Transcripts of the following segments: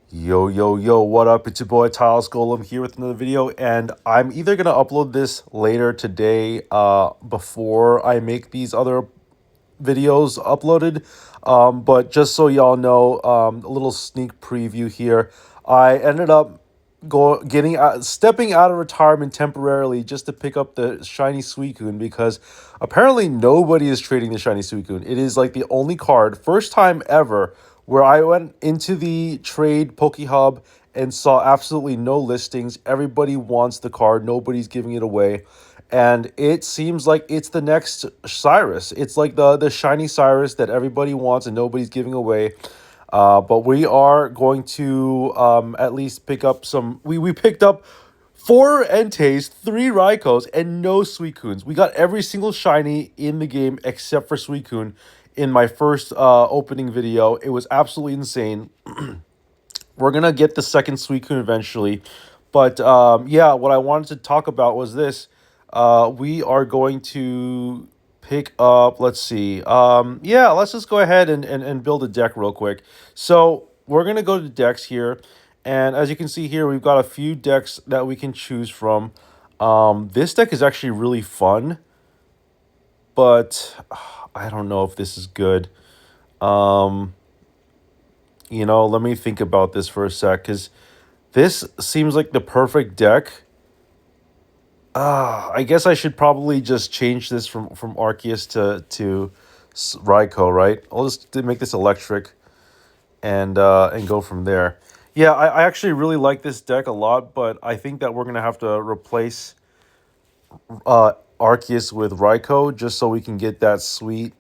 Yo, yo, yo, what up? It's your boy Tiles Golem here with another video, and I'm either gonna upload this later today, before I make these other videos uploaded. But just so y'all know, a little sneak preview here. I ended up stepping out of retirement temporarily just to pick up the shiny Suicune because apparently nobody is trading the shiny Suicune. It is like the only card, first time ever, where I went into the trade Hub and saw absolutely no listings. Everybody wants the card, nobody's giving it away. And it seems like it's the next Cyrus. It's like the shiny Cyrus that everybody wants and nobody's giving away. But we are going to at least pick up some. We picked up 4 Entei, 3 Raikos, and no Suicunes. We got every single shiny in the game except for Suicune in my first opening video. It was absolutely insane. We're gonna get the second Suicune eventually, but yeah, what I wanted to talk about was this. We are going to pick up. Let's see. Yeah, let's just go ahead and build a deck real quick. So we're gonna go to decks here, and as you can see here, we've got a few decks that we can choose from. This deck is actually really fun, but I don't know if this is good. Um, let me think about this for a sec, because this seems like the perfect deck. I guess I should probably just change this from Arceus to Raikou, right? I'll just make this electric and go from there. Yeah, I actually really like this deck a lot, but I think that we're gonna have to replace Arceus with Raikou just so we can get that sweet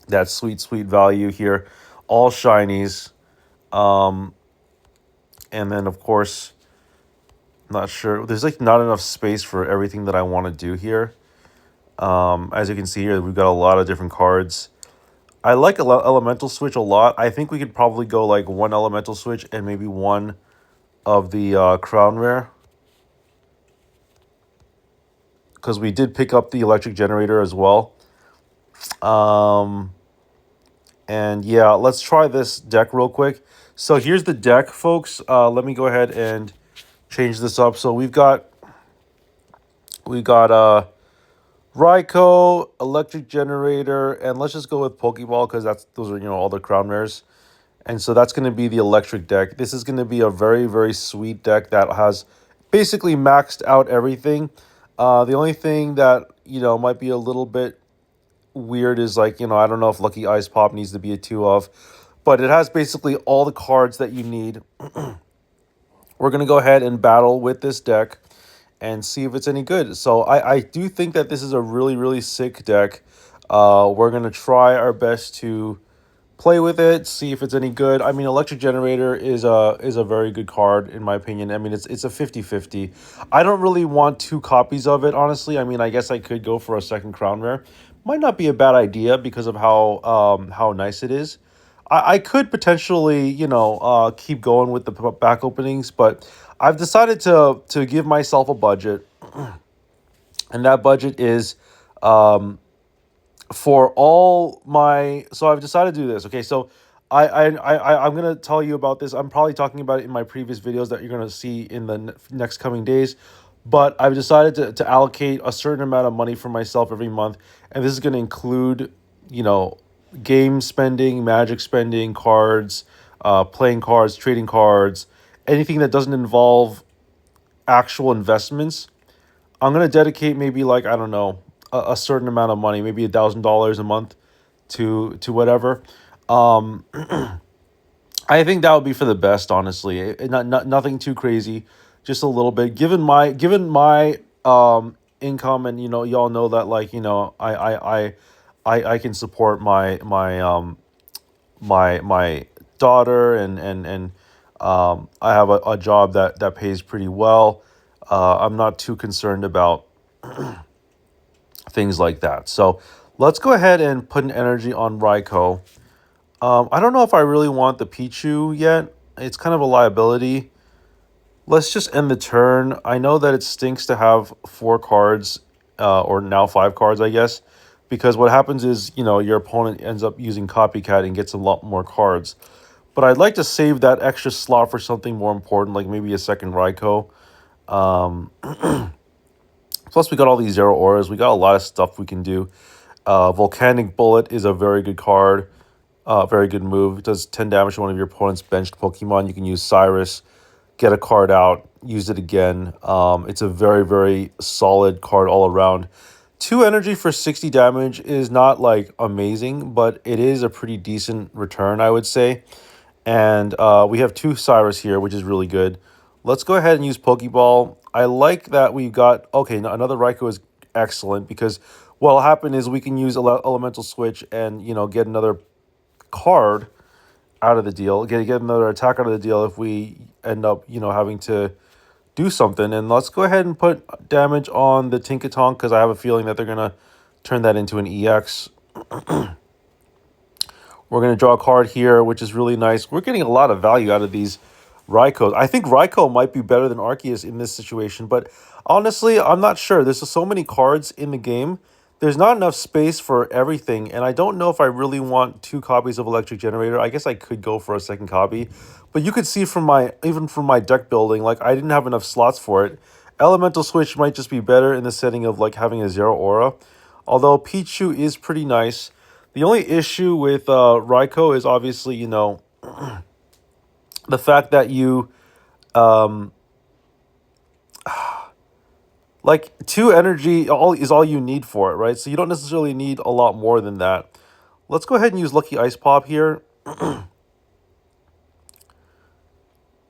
value here. All shinies. Um, and then of course, not sure. There's like not enough space for everything that I want to do here. As you can see here, we've got a lot of different cards. I like Elemental Switch a lot. I think we could probably go like one Elemental Switch and maybe one of the Crown Rare. Because we did pick up the Electric Generator as well. Um, and yeah, let's try this deck real quick. So here's the deck, folks. Let me go ahead and change this up. So we got Raikou, Electric Generator, and let's just go with Pokeball because those are all the crown rares. And so that's going to be the electric deck. This is going to be a very, very sweet deck that has basically maxed out everything. The only thing that might be a little bit weird is like I don't know if Lucky Ice Pop needs to be a 2 of, but it has basically all the cards that you need. We're going to go ahead and battle with this deck and see if it's any good. So I do think that this is a really, really sick deck. We're going to try our best to play with it, see if it's any good. I mean, Electric Generator is a very good card, in my opinion. I mean, it's a 50-50. I don't really want 2 copies of it, honestly. I mean, I guess I could go for a second Crown Rare. Might not be a bad idea because of how nice it is. I could potentially, keep going with the back openings, but I've decided to give myself a budget, and that budget is for all my. So I've decided to do this. Okay, so I'm gonna tell you about this. I'm probably talking about it in my previous videos that you're gonna see in the next coming days. But I've decided to allocate a certain amount of money for myself every month, and this is gonna include, you know, game spending, magic spending, cards, playing cards, trading cards, anything that doesn't involve actual investments. I'm gonna dedicate maybe like I don't know a certain amount of money, maybe $1,000 a month to whatever. Um, I think that would be for the best, honestly. Not nothing too crazy, just a little bit. Given my income, and y'all know that like I can support my daughter, and I have a job that pays pretty well. I'm not too concerned about things like that. So let's go ahead and put an energy on Raikou. I don't know if I really want the Pichu yet. It's kind of a liability. Let's just end the turn. I know that it stinks to have 4 cards, or now 5 cards, I guess, because what happens is, your opponent ends up using Copycat and gets a lot more cards. but I'd like to save that extra slot for something more important, like maybe a second Raikou. Um, Plus, we got all these Zero Auras. We got a lot of stuff we can do. Volcanic Bullet is a very good card, very good move. It does 10 damage to one of your opponent's benched Pokemon. You can use Cyrus, get a card out, use it again. It's a very, very solid card all around. 2 energy for 60 damage is not like amazing, but it is a pretty decent return, I would say. And we have 2 Cyrus here, which is really good. Let's go ahead and use Pokeball. I like that we've got... Okay, another Raikou is excellent because what'll happen is we can use Elemental Switch and, you know, get another card out of the deal. Get another attack out of the deal if we end up, you know, having to do something. And let's go ahead and put damage on the Tinkaton because I have a feeling that they're going to turn that into an EX. We're going to draw a card here, which is really nice. We're getting a lot of value out of these Raikous. I think Raikou might be better than Arceus in this situation, but honestly, I'm not sure. There's so many cards in the game. There's not enough space for everything, and I don't know if I really want 2 copies of Electric Generator. I guess I could go for a second copy, but you could see from my deck building, like I didn't have enough slots for it. Elemental Switch might just be better in the setting of like having a Zero Aura, although Pichu is pretty nice. The only issue with Raikou is obviously, you know, the fact that you, like 2 energy is all you need for it, right? So you don't necessarily need a lot more than that. Let's go ahead and use Lucky Ice Pop here.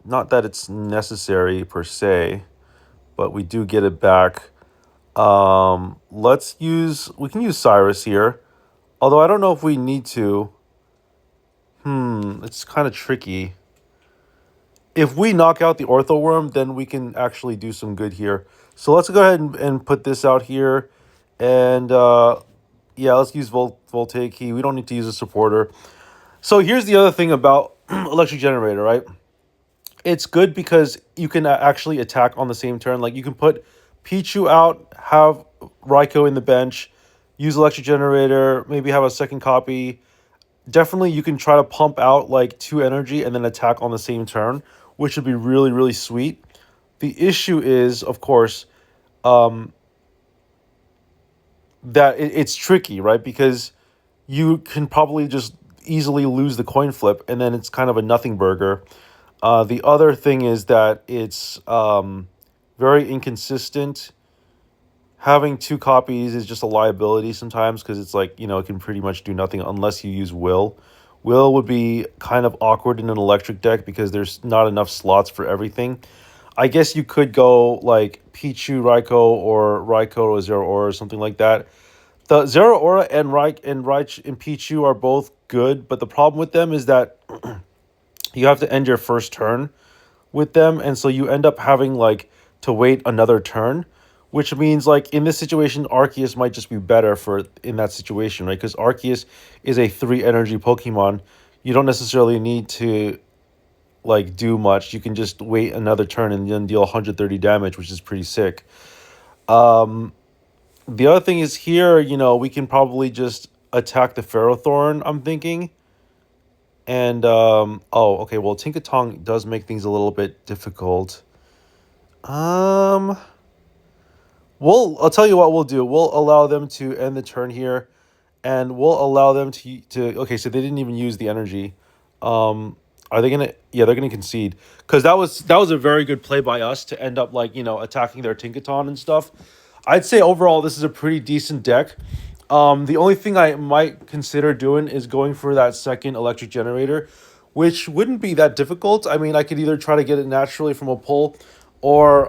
Not that it's necessary per se, but we do get it back. We can use Cyrus here. Although I don't know if we need to. It's kind of tricky. If we knock out the Ortho Worm, then we can actually do some good here. So let's go ahead and put this out here. And yeah, let's use Voltaic Key. We don't need to use a supporter. So here's the other thing about Electric Generator, right? It's good because you can actually attack on the same turn. Like you can put Pichu out, have Raikou in the bench, use Electric Generator, maybe have a second copy. Definitely you can try to pump out like 2 energy and then attack on the same turn, which would be really, really sweet. The issue is, of course, that it's tricky, right? Because you can probably just easily lose the coin flip and then it's kind of a nothing burger. The other thing is that it's very inconsistent. Having 2 copies is just a liability sometimes because it's like, you know, it can pretty much do nothing unless you use Will. Will would be kind of awkward in an electric deck because there's not enough slots for everything. I guess you could go like Pichu, Raikou, or Raikou or Zero Aura or something like that. The Zero Aura and Pichu are both good, but the problem with them is that you have to end your first turn with them, and so you end up having like to wait another turn, which means like in this situation, Arceus might just be better for in that situation, right? Because Arceus is a 3 energy Pokemon. You don't necessarily need to like do much. You can just wait another turn and then deal 130 damage, which is pretty sick. The other thing is here, you know, we can probably just attack the Ferrothorn, I'm thinking. And, oh, okay, well, Tinkaton does make things a little bit difficult. I'll tell you what we'll do. We'll allow them to end the turn here, and we'll allow them to okay, so they didn't even use the energy. Are they gonna? Yeah, they're gonna concede because that was a very good play by us to end up like, you know, attacking their Tinkaton and stuff. I'd say overall this is a pretty decent deck. The only thing I might consider doing is going for that second Electric Generator, which wouldn't be that difficult. I mean, I could either try to get it naturally from a pull, or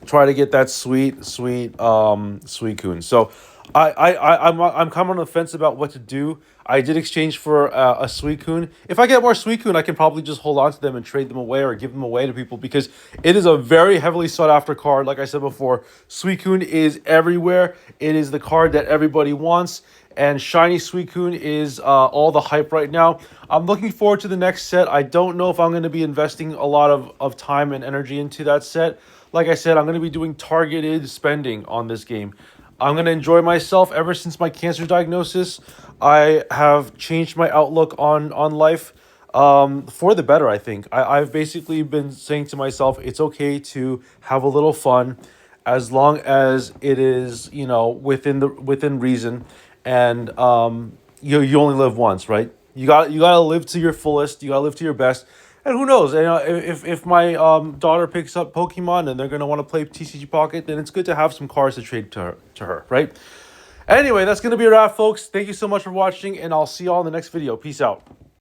try to get that sweet Suicune. So I'm kind of on the fence about what to do. I did exchange for a Suicune. If I get more Suicune, I can probably just hold on to them and trade them away or give them away to people because it is a very heavily sought after card. Like I said before, Suicune is everywhere. It is the card that everybody wants. And Shiny Suicune is all the hype right now. I'm looking forward to the next set. I don't know if I'm going to be investing a lot of time and energy into that set. Like I said, I'm going to be doing targeted spending on this game. I'm going to enjoy myself. Ever since my cancer diagnosis, I have changed my outlook on life, for the better, I think. I've basically been saying to myself, it's okay to have a little fun as long as it is, within reason. And you only live once, right? You gotta live to your fullest. You gotta live to your best. And who knows? If my daughter picks up Pokemon and they're gonna want to play TCG Pocket, then it's good to have some cards to trade to her, right? Anyway, that's gonna be a wrap, folks. Thank you so much for watching, and I'll see y'all in the next video. Peace out.